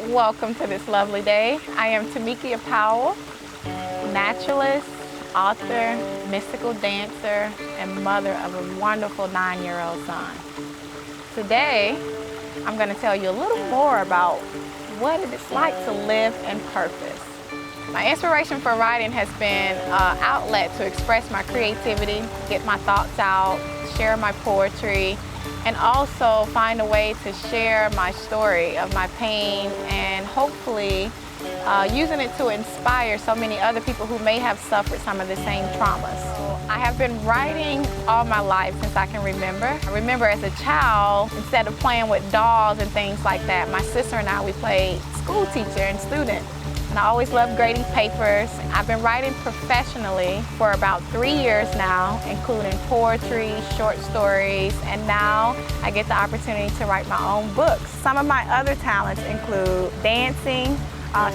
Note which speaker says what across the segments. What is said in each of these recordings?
Speaker 1: welcome to this lovely day. I am Temekia Powell, naturalist, author, mystical dancer, and mother of a wonderful 9-year-old son. Today, I'm going to tell you a little more about what it is like to live in purpose. My inspiration for writing has been an outlet to express my creativity, get my thoughts out, share my poetry, and also find a way to share my story of my pain and hopefully using it to inspire so many other people who may have suffered some of the same traumas. So I have been writing all my life since I can remember. I remember as a child, instead of playing with dolls and things like that, my sister and I, we played school teacher and student. And I always loved grading papers. I've been writing professionally for about 3 years now, including poetry, short stories, and now I get the opportunity to write my own books. Some of my other talents include dancing,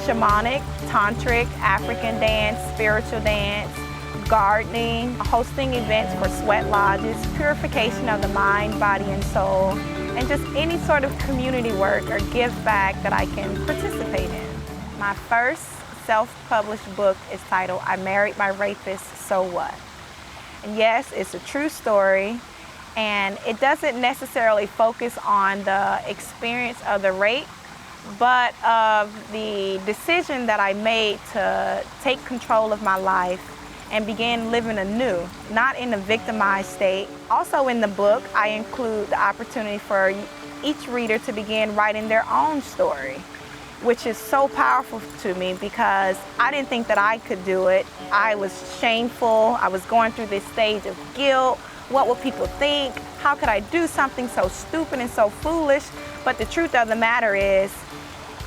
Speaker 1: shamanic, tantric, African dance, spiritual dance, gardening, hosting events for sweat lodges, purification of the mind, body, and soul, and just any sort of community work or give back that I can participate in. My first self-published book is titled, I Married My Rapist, So What? And yes, it's a true story, and it doesn't necessarily focus on the experience of the rape, but of the decision that I made to take control of my life and begin living anew, not in a victimized state. Also in the book, I include the opportunity for each reader to begin writing their own story, which is so powerful to me because I didn't think that I could do it. I was shameful. I was going through this stage of guilt. What will people think? How could I do something so stupid and so foolish? But the truth of the matter is,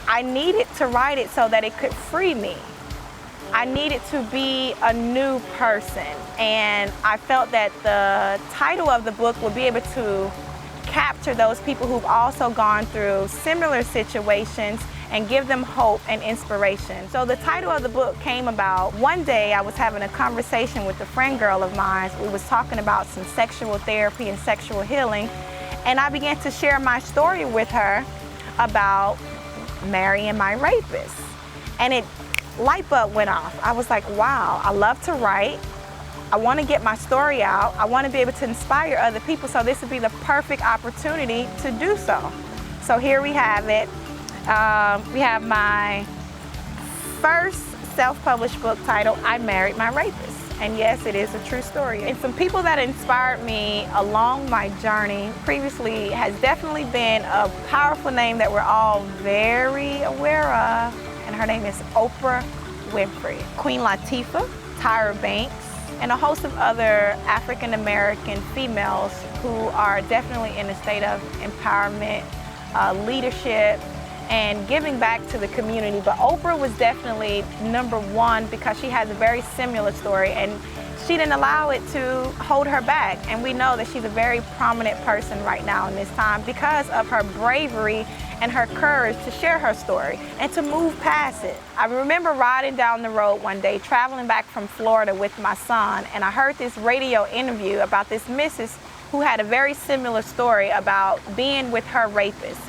Speaker 1: I needed to write it so that it could free me. I needed to be a new person. And I felt that the title of the book would be able to capture those people who've also gone through similar situations and give them hope and inspiration. So the title of the book came about. One day I was having a conversation with a friend girl of mine. We was talking about some sexual therapy and sexual healing, and I began to share my story with her about marrying my rapist. And light bulb went off. I was like, wow, I love to write. I want to get my story out. I want to be able to inspire other people, so this would be the perfect opportunity to do so. So here we have it. We have my first self-published book titled, I Married My Rapist. And yes, it is a true story. And some people that inspired me along my journey previously has definitely been a powerful name that we're all very aware of. And her name is Oprah Winfrey, Queen Latifah, Tyra Banks, and a host of other African-American females who are definitely in a state of empowerment, leadership, and giving back to the community. But Oprah was definitely number one because she has a very similar story, and she didn't allow it to hold her back. And we know that she's a very prominent person right now in this time because of her bravery and her courage to share her story and to move past it. I remember riding down the road one day, traveling back from Florida with my son, and I heard this radio interview about this missus who had a very similar story about being with her rapist.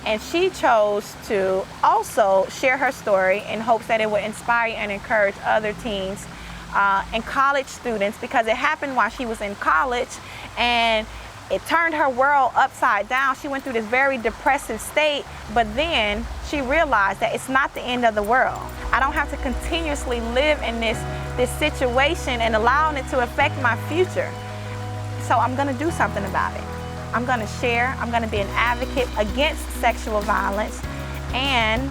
Speaker 1: And she chose to also share her story in hopes that it would inspire and encourage other teens and college students, because it happened while she was in college and it turned her world upside down. She went through this very depressive state, but then she realized that it's not the end of the world. I don't have to continuously live in this situation and allowing it to affect my future. So I'm gonna do something about it. I'm going to share, I'm going to be an advocate against sexual violence, and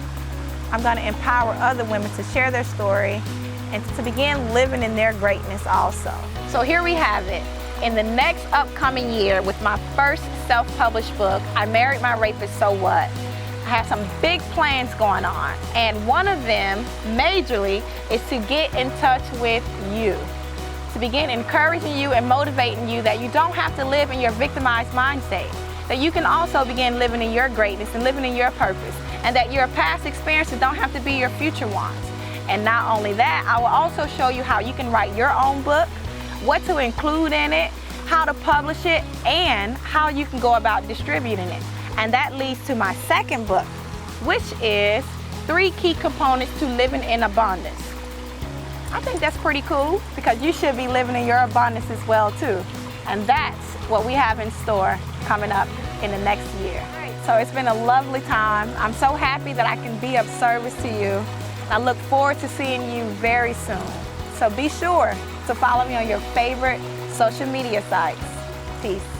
Speaker 1: I'm going to empower other women to share their story and to begin living in their greatness also. So here we have it. In the next upcoming year, with my first self-published book, I Married My Rapist, So What? I have some big plans going on, and one of them, majorly, is to get in touch with you. To begin encouraging you and motivating you that you don't have to live in your victimized mind state, that you can also begin living in your greatness and living in your purpose, and that your past experiences don't have to be your future ones. And not only that, I will also show you how you can write your own book, what to include in it, how to publish it, and how you can go about distributing it. And that leads to my second book, which is 3 key components to living in abundance. I think that's pretty cool because you should be living in your abundance as well too. And that's what we have in store coming up in the next year. So it's been a lovely time. I'm so happy that I can be of service to you. I look forward to seeing you very soon. So be sure to follow me on your favorite social media sites. Peace.